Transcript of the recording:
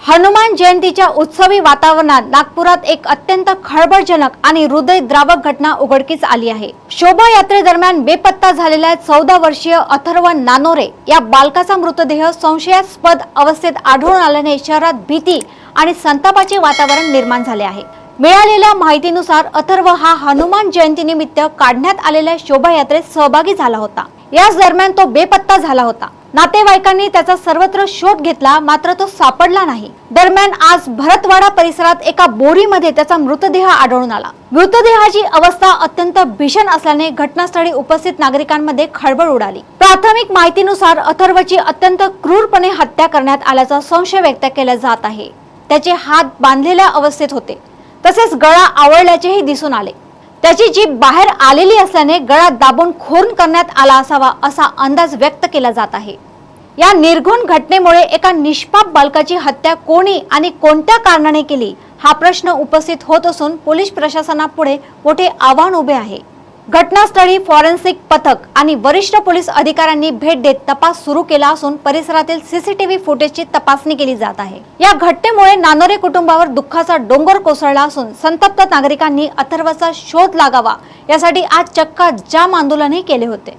हनुमान जयंतीच्या उत्सवी वातावरणात नागपुरात एक अत्यंत खळबळजनक आणि हृदयद्रावक घटना उघडकीस आली आहे। शोभायात्रेदरम्यान बेपत्ता झालेल्या 14 वर्षीय अथर्व नानोरे या बालकाचा मृतदेह संशयास्पद अवस्थेत आढळून आल्याने शहरात भीती आणि संतापाचे वातावरण निर्माण झाले आहे। मिळालेल्या माहितीनुसार अथर्व हा हनुमान जयंतीनिमित्त काढण्यात आलेल्या शोभायात्रेत सहभागी झाला होता। याच दरम्यान तो बेपत्ता झाला होता। नातेवाईकांनी त्याचा सर्वत्र शोध घेतला, मात्र तो सापडला नाही। दरम्यान आज भरतवाडा परिसरात एका बोरीमध्ये त्याचा मृतदेह आढळून आला। मृतदेहाची अवस्था अत्यंत भीषण असल्याने घटनास्थळी उपस्थित नागरिकांमध्ये खळबळ उडाली। प्राथमिक माहितीनुसार अथर्वची अत्यंत क्रूरपणे हत्या करण्यात आल्याचा संशय व्यक्त केला जात आहे। त्याचे हात बांधलेल्या अवस्थेत होते, तसेच गळा आवळल्याचेही दिसून आले। त्याची जीभ बाहेर आलेली असल्याने गळा दाबून खून करण्यात आला असावा असा अंदाज व्यक्त केला जात आहे। या निर्घृण घटनेमुळे एका निष्पाप बालकाची हत्या कोणी आणि कोणत्या कारणाने केली हा प्रश्न उपस्थित होत असून पोलीस प्रशासनापुढे मोठे आव्हान उभे आहे। घटनास्थळी फॉरेन्सिक पथक आणि वरिष्ठ पोलीस अधिकाऱ्यांनी भेट देत तपास सुरू केला असून परिसरातील सीसीटीव्ही फुटेजची तपासणी केली जात आहे। या घटनेमुळे नानोरे कुटुंबावर दुःखाचा डोंगर कोसळला असून संतप्त नागरिकांनी अथर्वचा शोध लागावा यासाठी आज चक्का जाम आंदोलनही केले होते।